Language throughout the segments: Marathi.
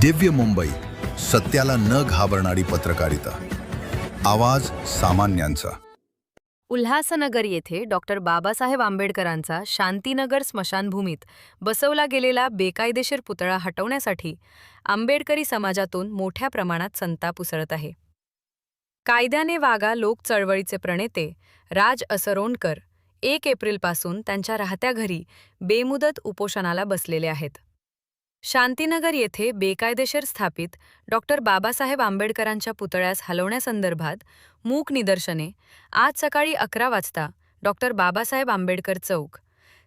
दिव्य मुंबई, सत्याला न घाबरणारी पत्रकारिता. आवाज सामान्यांचा. उल्हासनगर येथे डॉक्टर बाबासाहेब आंबेडकरांचा शांतीनगर स्मशानभूमीत बसवला गेलेला बेकायदेशीर पुतळा हटवण्यासाठी आंबेडकरी समाजातून मोठ्या प्रमाणात संताप उसळत आहे. कायद्याने वागा लोक चळवळीचे प्रणेते राज असरोणकर 1 एप्रिलपासून त्यांच्या राहत्या घरी बेमुदत उपोषणाला बसलेले आहेत. शांतीनगर येथे बेकायदेशीर स्थापित डॉक्टर बाबासाहेब आंबेडकरांच्या पुतळ्यास हलवण्यासंदर्भात मूक निदर्शने आज सकाळी 11 वाजता डॉक्टर बाबासाहेब आंबेडकर चौक,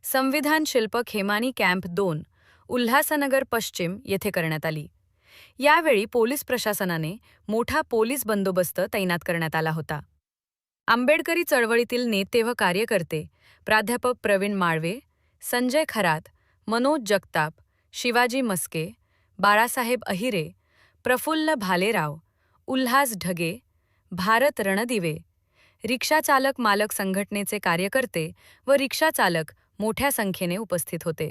संविधान शिल्प खेमानी कॅम्प 2, उल्हासनगर पश्चिम येथे करण्यात आली. यावेळी पोलीस प्रशासनाने मोठा पोलीस बंदोबस्त तैनात करण्यात आला होता. आंबेडकरी चळवळीतील नेते व कार्यकर्ते प्राध्यापक प्रवीण माळवे, संजय खरात, मनोज जगताप, शिवाजी मस्के, बाळासाहेब अहिरे, प्रफुल्ल भालेराव, उल्हास ढगे, भारत रणदिवे, रिक्षाचालक मालक संघटनेचे कार्यकर्ते व रिक्षाचालक मोठ्या संख्येने उपस्थित होते.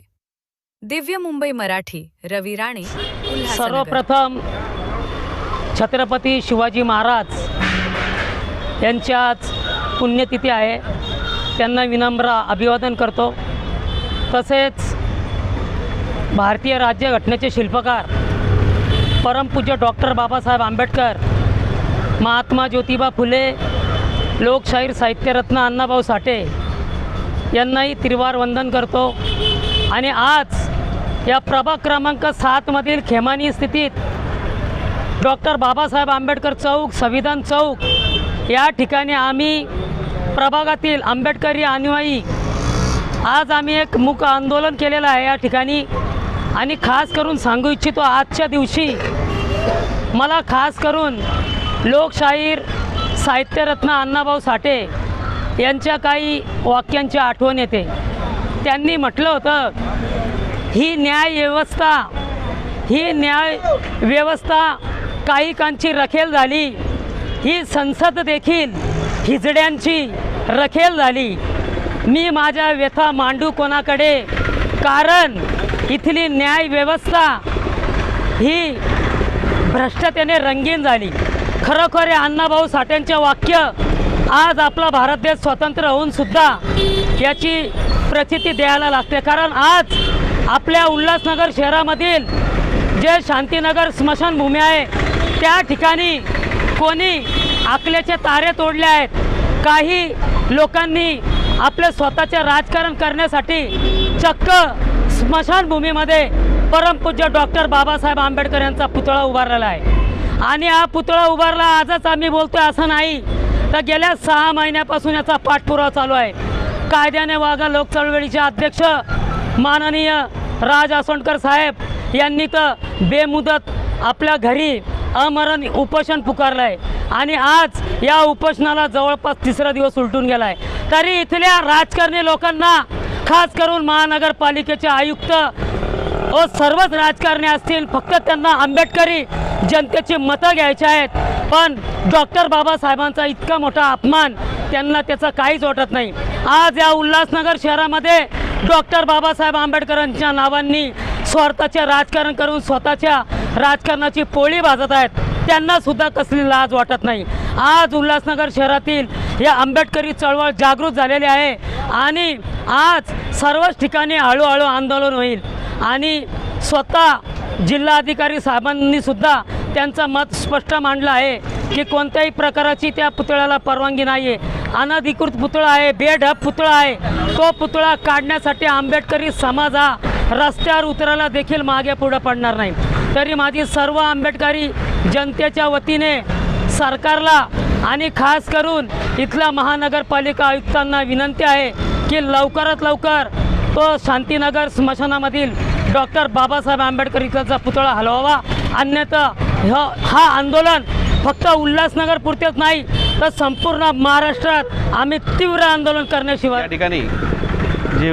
दिव्य मुंबई मराठी, रवी राणे, उल्हासनगर. सर्वप्रथम छत्रपती शिवाजी महाराज यांची आज पुण्यतिथी आहे. त्यांना विनम्र अभिवादन करतो. तसेच भारतीय राज्यघटनेचे शिल्पकार परमपूज्य डॉक्टर बाबासाहेब आंबेडकर, महात्मा ज्योतिबा फुले, लोकशाहीर साहित्यरत्न अण्णाभाऊ साठे यांनाही त्रिवार वंदन करतो. आणि आज या प्रभाग क्रमांक 7मधील खेमानी स्थितीत डॉक्टर बाबासाहेब आंबेडकर चौक, संविधान चौक या ठिकाणी आम्ही प्रभागातील आंबेडकरी अनुयायी आज आम्ही एक मूक आंदोलन केलेलं आहे या ठिकाणी. आणि खास करून सांगू इच्छितो, आजच्या दिवशी मला खास करून लोकशाहीर साहित्यरत्न अण्णाभाऊ साठे यांच्या काही वाक्यांची आठवण येते. त्यांनी म्हटलं होतं, ही न्याय व्यवस्था काही कांची रखेल झाली, ही संसद देखील हिजड्यांची रखेल झाली. मी माझ्या व्यथा मांडू कोणाकडे, कारण इथली न्याय व्यवस्था ही भ्रष्टतेने रंगीन झाली. खरोखर हे अण्णाभाऊ साठेंचे वाक्य आज आपला भारत देश स्वतंत्र होऊन सुद्धा याची प्रचिती द्यायला लागते. कारण आज आपल्या उल्हासनगर शहरामधील जे शांतीनगर स्मशानभूमी आहे त्या ठिकाणी कोणी आकल्याचे तारे तोडले आहेत. काही लोकांनी आपले स्वतःचे राजकारण करण्यासाठी चक्क स्मशानभूमीमध्ये परमपूज्य डॉक्टर बाबासाहेब आंबेडकर यांचा पुतळा उभारलेला आहे. आणि हा पुतळा उभारला आजच आम्ही बोलतोय असं नाही, तर गेल्या 6 महिन्यापासून याचा पाठपुरावा चालू आहे. कायद्याने वागा लोक चळवळीचे अध्यक्ष माननीय राज असरोणकर साहेब यांनी तर बेमुदत आपल्या घरी अमरण उपोषण पुकारलं आहे. आणि आज या उपोषणाला जवळपास 3रा दिवस उलटून गेला आहे. तरी इथल्या राजकारणी लोकांना, खास करून महानगरपालिकेचे आयुक्त व सर्वच राजकारणी असतील, फक्त त्यांना आंबेडकरी जनतेची मतं घ्यायची आहेत. पण डॉक्टर बाबासाहेबांचा इतका मोठा अपमान त्यांना त्याचं काहीच वाटत नाही. आज या उल्हासनगर शहरामध्ये डॉक्टर बाबासाहेब आंबेडकरांच्या नावांनी स्वार्थाचे राजकारण करून स्वतःच्या राजकारणाची पोळी भाजत आहेत. त्यांनासुद्धा कसली लाज वाटत नाही. आज उल्हासनगर शहरातील या आंबेडकरी चळवळ जागृत झालेली आहे. आणि आज सर्वच ठिकाणी हळूहळू आंदोलन होईल. आणि स्वतः जिल्हाधिकारी साहेबांनी सुद्धा त्यांचं मत स्पष्ट मांडलं आहे की कोणत्याही प्रकाराची त्या पुतळ्याला परवानगी नाही आहे. अनधिकृत पुतळा आहे, बेढब पुतळा आहे. तो पुतळा काढण्यासाठी आंबेडकरी समाज हा रस्त्यावर उतरायला देखील मागे पुढे पडणार नाही. तरी माझी सर्व आंबेडकरी जनतेच्या वतीने सरकारला आणि खास करून इथल्या महानगरपालिका आयुक्तांना विनंती आहे की लवकरात लवकर तो शांतीनगर स्मशानामधील डॉक्टर बाबासाहेब आंबेडकर यांचा पुतळा हलवावा. अन्यथा हा आंदोलन फक्त उल्हासनगर पुरतेच नाही तर संपूर्ण महाराष्ट्रात आम्ही तीव्र आंदोलन करण्याशिवाय. या ठिकाणी जी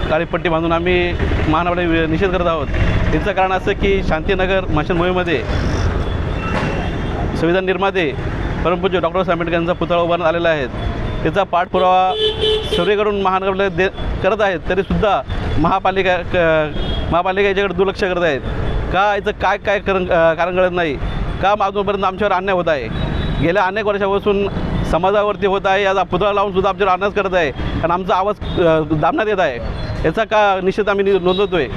काळीपट्टी बांधून आम्ही महानगराला निषेध करत आहोत. याचं कारण असं की शांतीनगर स्मशानभूमीमध्ये संविधान निर्माते परमपूज्य डॉक्टर बाबासाहेब आंबेडकर यांचा पुतळा उभारण्यात आलेला आहे. त्याचा पाठपुरावा सर्वेकडून महानगरपालिका करत आहेत. तरीसुद्धा महापालिका याच्याकडे दुर्लक्ष करत आहेत. का याचं काय काय कारण कळत नाही, का अजूनपर्यंत आमच्यावर अन्याय होत आहे. गेल्या अनेक वर्षापासून समाजावरती होत आहे, याचा पुतळा लावूनसुद्धा आमच्यावर अन्याय करत आहे आणि आमचा आवाज दाबण्यात येत आहे. याचा का निषेध आम्ही नोंदवतो आहे.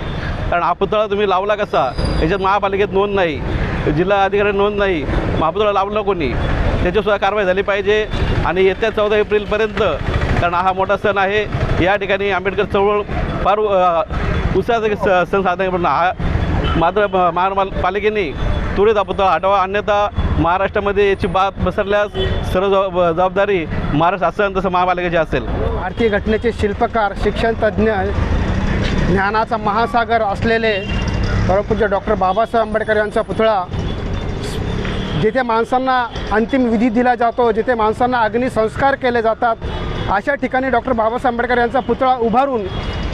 कारण हा पुतळा तुम्ही लावला कसा, याच्यात महापालिकेत नोंद नाही, जिल्हा अधिकारी नोंद नाही, हा पुतळा लावला कोणी, त्याच्यासुद्धा कारवाई झाली पाहिजे. आणि येत्या 14 एप्रिलपर्यंत, कारण हा मोठा सण आहे, या ठिकाणी आंबेडकर चळवळ फार उत्साहाचा सण साजरा करून हा मात्र महानगरपालिकेने त्वरित हा पुतळा हटवा, अन्यथा महाराष्ट्रामध्ये याची बात पसरल्यास सर्व जबाबदारी महाराष्ट्र शासन तसं महापालिकेची असेल. भारतीय घटनेचे शिल्पकार, शिक्षणतज्ज्ञ, ज्ञानाचा महासागर असलेले परमपूज्य डॉक्टर बाबासाहेब आंबेडकर यांचा पुतळा, जिथे माणसांना अंतिम विधी दिला जातो, जिथे माणसांना अग्निसंस्कार केले जातात, अशा ठिकाणी डॉक्टर बाबासाहेब आंबेडकर यांचा पुतळा उभारून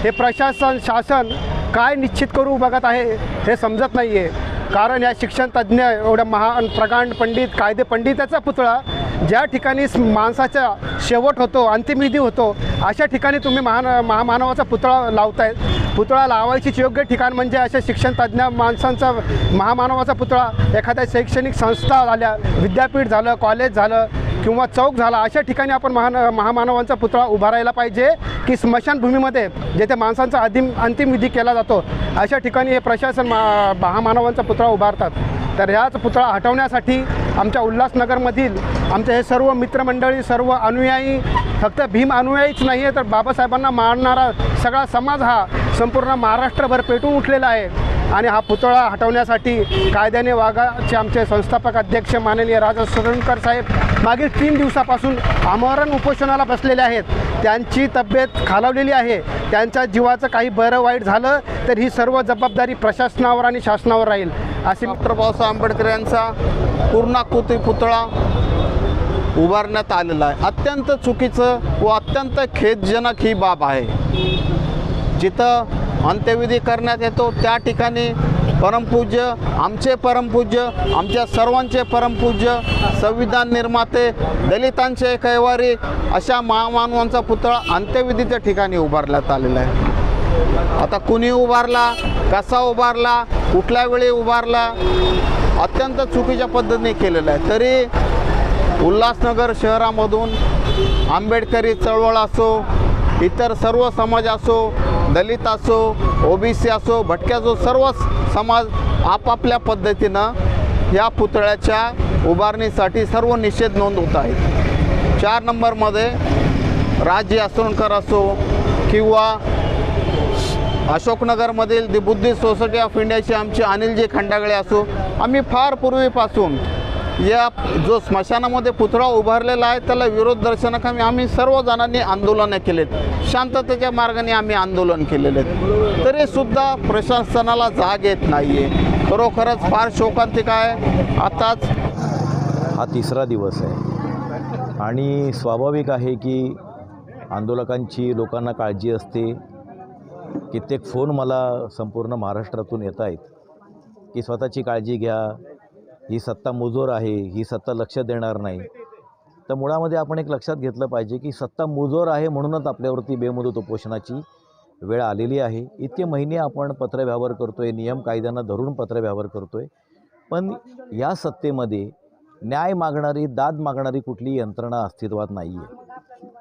हे प्रशासन, शासन काय निश्चित करू बघत आहे हे समजत नाही आहे. कारण या शिक्षणतज्ज्ञ, एवढ्या महान प्रकांड पंडित, कायदे पंडिताचा पुतळा ज्या ठिकाणी माणसाचा शेवट होतो, अंतिमविधी होतो, अशा ठिकाणी तुम्ही महामानवाचा पुतळा लावताय. पुतळा लावायचीच योग्य ठिकाण म्हणजे अशा शिक्षणतज्ज्ञ माणसांचा महामानवाचा पुतळा एखाद्या शैक्षणिक संस्था झाल्या, विद्यापीठ झालं, कॉलेज झालं किंवा चौक झाला, अशा ठिकाणी आपण महामानवांचा पुतळा उभारायला पाहिजे. की स्मशानभूमीमध्ये जिथे माणसांचा अंतिम विधी केला जातो, अशा ठिकाणी हे प्रशासन महामानवांचा पुतळा उभारतात. तर ह्याच पुतळा हटवण्यासाठी आमच्या उल्हासनगरमधील आमचे हे सर्व मित्रमंडळी, सर्व अनुयायी, फक्त भीम अनुयायीच नाही आहे तर बाबासाहेबांना मानणारा सगळा समाज हा संपूर्ण महाराष्ट्रभर पेटून उठलेला आहे. आणि हा पुतळा हटवण्यासाठी कायद्याने वागाचे आमचे संस्थापक अध्यक्ष माननीय राजा सुरणकर साहेब मागील 3 दिवसापासून आमरण उपोषणाला बसलेले आहेत. त्यांची तब्येत खालावलेली आहे. त्यांच्या जीवाचं काही बरं वाईट झालं तर ही सर्व जबाबदारी प्रशासनावर आणि शासनावर राहील. असे डॉक्टर बाबासाहेब आंबेडकर यांचा पूर्णाकृती पुतळा उभारण्यात आलेला आहे. अत्यंत चुकीचं व अत्यंत खेदजनक ही बाब आहे. जिथं अंत्यविधी करण्यात येतो त्या ठिकाणी परमपूज्य, आमचे परमपूज्य, आमच्या सर्वांचे परमपूज्य, संविधान निर्माते, दलितांचे कैवारी अशा महामानवांचा पुतळा अंत्यविधीच्या ठिकाणी उभारण्यात आलेला आहे. आता कुणी उभारला, कसा उभारला, कुठल्या वेळी उभारला, अत्यंत चुकीच्या पद्धतीने केलेला आहे. तरी उल्हासनगर शहरामधून आंबेडकरी चळवळ असो, इतर सर्व समाज असो, दलित असो, ओबीसी असो, भटक्या असो, सर्व समाज आपापल्या पद्धतीनं या पुतळ्याच्या उभारणीसाठी सर्व निषेध नोंदवत आहेत. 4 नंबरमध्ये राजे असोणकर असो किंवा अशोकनगरमधील दी बुद्धिस्ट सोसायटी ऑफ इंडियाचे आमचे अनिलजी खंडागळे असो, आम्ही फार पूर्वीपासून या जो स्मशानामध्ये पुतळा उभारलेला आहे त्याला विरोध दर्शनाक आम्ही सर्वजणांनी आंदोलनं केलेत, शांततेच्या मार्गाने आम्ही आंदोलन केलेले आहेत. तरीसुद्धा प्रशासनाला जाग येत नाही आहे. खरोखरच फार शोकांतिक आहे. आताच हा 3रा दिवस आहे आणि स्वाभाविक आहे की आंदोलकांची लोकांना काळजी असते. कित्येक फोन मला संपूर्ण महाराष्ट्रातून येत आहेत की स्वतःची काळजी घ्या, ही सत्ता मुजोर आहे, ही सत्ता लक्ष देणार नाही. तर मुळामध्ये आपण एक लक्षात घेतलं पाहिजे की सत्ता मुजोर आहे म्हणूनच आपल्यावरती बेमुदत उपोषणाची वेळ आलेली आहे. इतके महिने आपण पत्रव्यवहार करतो आहे, नियम कायद्यांना धरून पत्रव्यवहार करतो आहे, पण या सत्तेमध्ये न्याय मागणारी, दाद मागणारी कुठली यंत्रणा अस्तित्वात नाही आहे.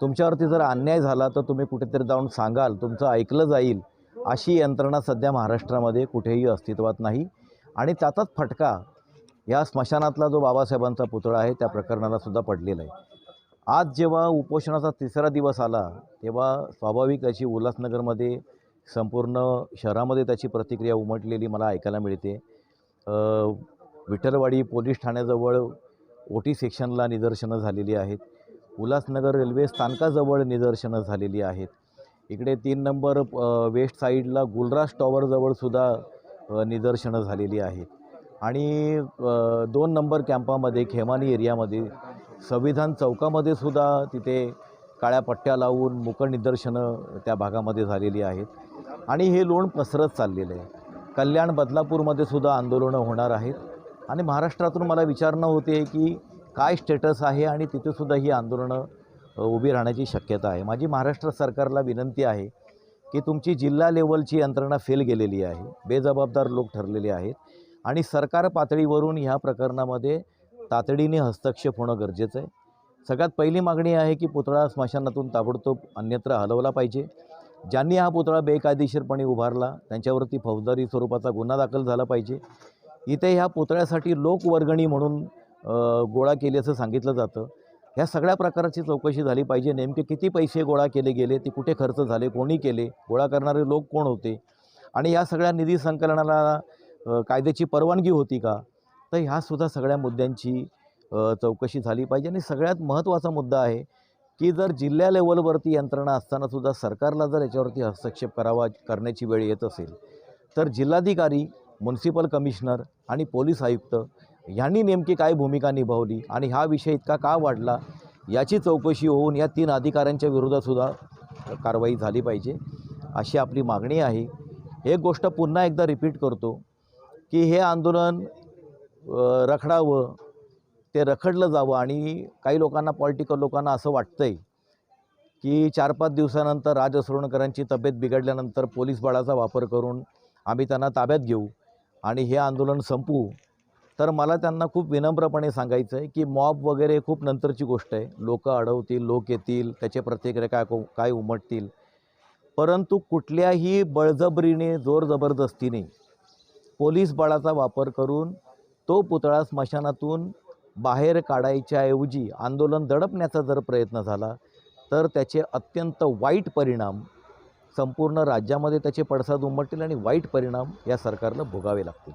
तुमच्यावरती जर अन्याय झाला तर तुम्ही कुठेतरी जाऊन सांगाल, तुमचं ऐकलं जाईल, अशी यंत्रणा सध्या महाराष्ट्रामध्ये कुठेही अस्तित्वात नाही. आणि त्याचाच फटका या स्मशानातला जो बाबासाहेबांचा पुतळा आहे त्या प्रकरणालासुद्धा पडलेला आहे. आज जेव्हा उपोषणाचा 3रा दिवस आला तेव्हा स्वाभाविक अशी उल्हासनगरमध्ये संपूर्ण शहरामध्ये त्याची प्रतिक्रिया उमटलेली मला ऐकायला मिळते. विठ्ठलवाडी पोलीस ठाण्याजवळ OT सेक्शनला निदर्शनं झालेली आहेत. उल्हासनगर रेल्वे स्थानकाजवळ निदर्शनं झालेली आहेत. इकडे 3 नंबर वेस्ट साईडला गुलराज टॉवरजवळसुद्धा निदर्शनं झालेली आहेत. आणि 2 नंबर कॅम्पामध्ये खेमानी एरियामध्ये संविधान चौकामध्ये सुद्धा तिथे काळ्या पट्ट्या लावून मूक निदर्शनं त्या भागामध्ये झालेली आहेत. आणि हे लोण पसरत चाललेलं आहे. कल्याण बदलापूरमध्ये सुद्धा आंदोलनं होणार आहेत. आणि महाराष्ट्रातून मला विचारणं होते की काय स्टेटस आहे आणि तिथेसुद्धा ही आंदोलनं उभी राहण्याची शक्यता आहे. माझी महाराष्ट्र सरकारला विनंती आहे की तुमची जिल्हा लेवलची यंत्रणा फेल गेलेली आहे, बेजबाबदार लोक ठरलेले आहेत आणि सरकार पातळीवरून ह्या प्रकरणामध्ये तातडीने हस्तक्षेप होणं गरजेचं आहे. सगळ्यात पहिली मागणी आहे की पुतळा स्मशानातून ताबडतोब अन्यत्र हलवला पाहिजे. ज्यांनी हा पुतळा बेकायदेशीरपणे उभारला त्यांच्यावरती फौजदारी स्वरूपाचा गुन्हा दाखल झाला पाहिजे. इथे ह्या पुतळ्यासाठी लोकवर्गणी म्हणून गोळा केली असं सांगितलं जातं. ह्या सगळ्या प्रकारची चौकशी झाली पाहिजे. नेमके किती पैसे गोळा केले गेले, ते कुठे खर्च झाले, कोणी केले, गोळा करणारे लोक कोण होते आणि या सगळ्या निधी संकलनाला कायद्याची परवानगी होती का, तर ह्यासुद्धा सगळ्या मुद्द्यांची चौकशी झाली पाहिजे. आणि सगळ्यात महत्त्वाचा मुद्दा आहे की जर जिल्हा लेवलवरती यंत्रणा असतानासुद्धा सरकारला जर याच्यावरती हस्तक्षेप करण्याची वेळ येत असेल तर जिल्हाधिकारी, म्युन्सिपल कमिशनर आणि पोलीस आयुक्त यांनी नेमकी काय भूमिका निभावली आणि हा विषय इतका का वाढला याची चौकशी होऊन या 3 अधिकाऱ्यांच्या विरोधातसुद्धा कारवाई झाली पाहिजे अशी आपली मागणी आहे. एक गोष्ट पुन्हा एकदा रिपीट करतो की हे आंदोलन रखडावं, ते रखडलं जावं आणि काही लोकांना, पॉलिटिकल लोकांना असं वाटतं आहे की 4-5 दिवसानंतर राज असरोणकरांची तब्येत बिघडल्यानंतर पोलीस बळाचा वापर करून आम्ही त्यांना ताब्यात घेऊ आणि हे आंदोलन संपवू. तर मला त्यांना खूप विनम्रपणे सांगायचं आहे की मॉब वगैरे खूप नंतरची गोष्ट आहे. लोक अडवतील, लोक येतील, त्याचे प्रतिक्रिया काय उमटतील, परंतु कुठल्याही बळजबरीने, जोर जबरदस्तीने पोलीस बळाचा वापर करून तो पुतळा स्मशानातून बाहेर काढायच्याऐवजी आंदोलन दडपण्याचा जर प्रयत्न झाला तर त्याचे अत्यंत वाईट परिणाम संपूर्ण राज्यामध्ये त्याचे पडसाद उमटतील आणि वाईट परिणाम या सरकारला भोगावे लागतील.